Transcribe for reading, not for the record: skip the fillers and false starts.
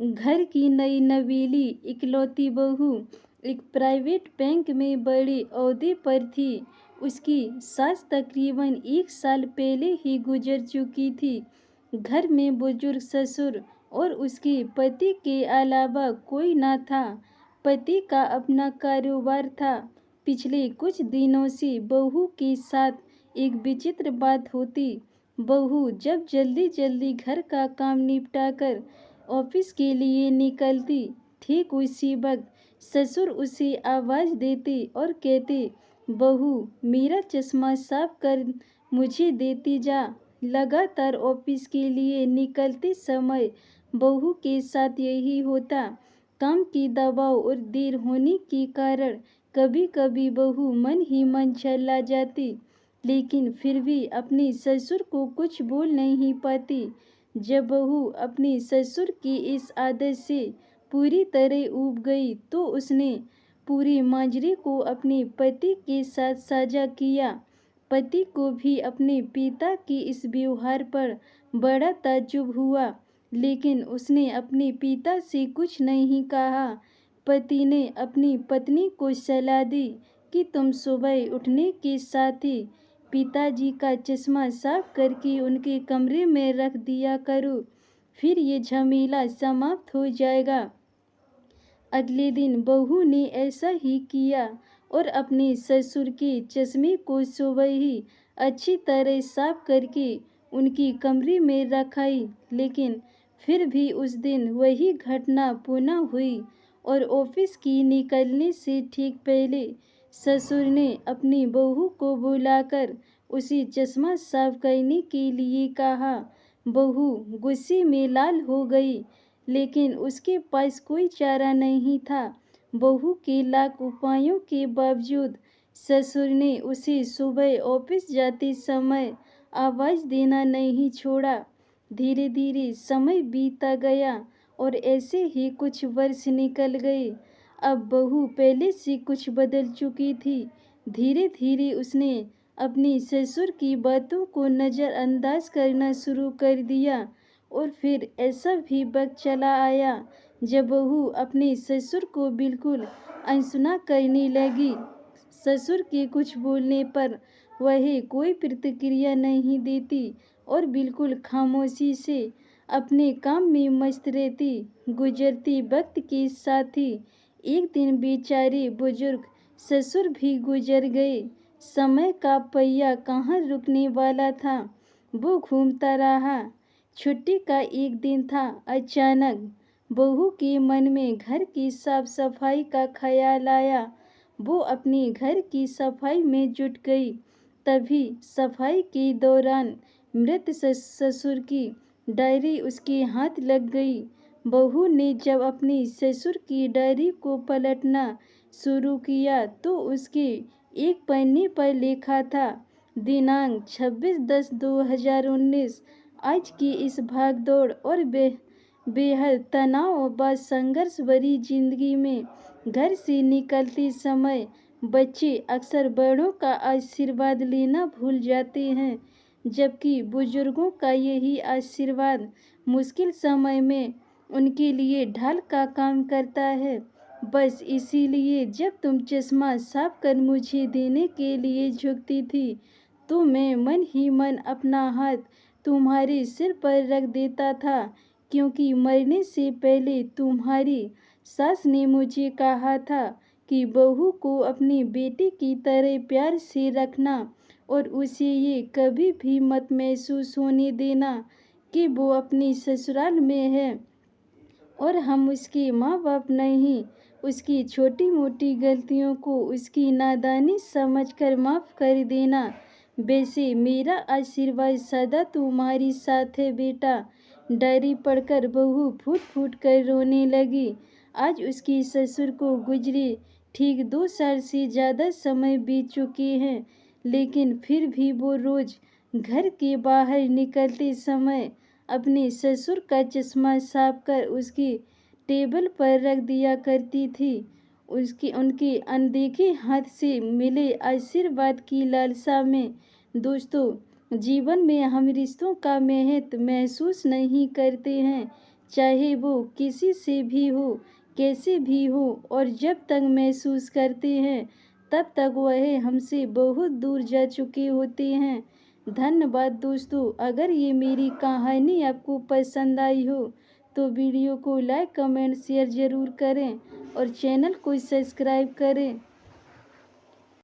घर की नई नवेली इकलौती बहू एक प्राइवेट बैंक में बड़े ओहदे पर थी। उसकी सास तकरीबन 1 साल पहले ही गुजर चुकी थी। घर में बुजुर्ग ससुर और उसके पति के अलावा कोई न था। पति का अपना कारोबार था। पिछले कुछ दिनों से बहू के साथ एक विचित्र बात होती। बहू जब जल्दी जल्दी घर का काम निपटाकर ऑफिस के लिए निकलती, ठीक उसी वक्त ससुर उसे आवाज़ देते और कहते, बहू मेरा चश्मा साफ कर मुझे देती जा। लगातार ऑफिस के लिए निकलते समय बहू के साथ यही होता। काम की दबाव और देर होने के कारण कभी कभी बहू मन ही मन चला जाती, लेकिन फिर भी अपने ससुर को कुछ बोल नहीं पाती। जब बहू अपने ससुर की इस आदत से पूरी तरह ऊब गई तो उसने पूरे माजरे को अपने पति के साथ साझा किया। पति को भी अपने पिता के इस व्यवहार पर बड़ा ताज्जुब हुआ, लेकिन उसने अपने पिता से कुछ नहीं कहा। पति ने अपनी पत्नी को सलाह दी कि तुम सुबह उठने के साथ ही पिताजी का चश्मा साफ करके उनके कमरे में रख दिया करो, फिर ये झमेला समाप्त हो जाएगा। अगले दिन बहू ने ऐसा ही किया और अपने ससुर के चश्मे को सुबह ही अच्छी तरह साफ करके उनकी कमरे में रखाई। लेकिन फिर भी उस दिन वही घटना पुनः हुई और ऑफिस की निकलने से ठीक पहले ससुर ने अपनी बहू को बुलाकर उसे चश्मा साफ करने के लिए कहा। बहू गुस्से में लाल हो गई, लेकिन उसके पास कोई चारा नहीं था। बहू के लाख उपायों के बावजूद ससुर ने उसे सुबह ऑफिस जाते समय आवाज़ देना नहीं छोड़ा। धीरे धीरे समय बीता गया और ऐसे ही कुछ वर्ष निकल गए। अब बहू पहले से कुछ बदल चुकी थी। धीरे धीरे उसने अपने ससुर की बातों को नज़रअंदाज करना शुरू कर दिया और फिर ऐसा भी वक्त चला आया जब बहू अपने ससुर को बिल्कुल अनसुना करने लगी। ससुर के कुछ बोलने पर वह कोई प्रतिक्रिया नहीं देती और बिल्कुल खामोशी से अपने काम में मस्त रहती। गुजरती वक्त के साथ ही एक दिन बेचारे बुजुर्ग ससुर भी गुजर गए। समय का पहिया कहाँ रुकने वाला था, वो घूमता रहा। छुट्टी का एक दिन था। अचानक बहू के मन में घर की साफ सफाई का ख्याल आया। वो अपने घर की सफाई में जुट गई। तभी सफाई के दौरान मृत ससुर की डायरी उसके हाथ लग गई। बहू ने जब अपने ससुर की डायरी को पलटना शुरू किया तो उसके एक पन्ने पर लिखा था, दिनांक 26/10/2019। आज की इस भागदौड़ और बेहद तनाव व संघर्ष भरी जिंदगी में घर से निकलते समय बच्चे अक्सर बड़ों का आशीर्वाद लेना भूल जाते हैं, जबकि बुजुर्गों का यही आशीर्वाद मुश्किल समय में उनके लिए ढाल का काम करता है। बस इसीलिए जब तुम चश्मा साफ कर मुझे देने के लिए झुकती थी तो मैं मन ही मन अपना हाथ तुम्हारे सिर पर रख देता था, क्योंकि मरने से पहले तुम्हारी सास ने मुझे कहा था कि बहू को अपनी बेटी की तरह प्यार से रखना और उसे ये कभी भी मत महसूस होने देना कि वो अपनी ससुराल में है और हम उसके माँ बाप नहीं। उसकी छोटी मोटी गलतियों को उसकी नादानी समझकर माफ़ कर देना। वैसे मेरा आशीर्वाद सदा तुम्हारी साथ है बेटा। डायरी पढ़कर बहू फूट फूट कर रोने लगी। आज उसके ससुर को गुजरे ठीक 2 साल से ज़्यादा समय बीत चुके हैं, लेकिन फिर भी वो रोज़ घर के बाहर निकलते समय अपने ससुर का चश्मा साफ कर उसकी टेबल पर रख दिया करती थी। उनके अनदेखे हाथ से मिले आशीर्वाद की लालसा में। दोस्तों, जीवन में हम रिश्तों का महत्व महसूस नहीं करते हैं, चाहे वो किसी से भी हो, कैसे भी हो, और जब तक महसूस करते हैं तब तक वह हमसे बहुत दूर जा चुके होते हैं। धन्यवाद दोस्तों। अगर ये मेरी कहानी आपको पसंद आई हो तो वीडियो को लाइक, कमेंट, शेयर ज़रूर करें और चैनल को सब्सक्राइब करें।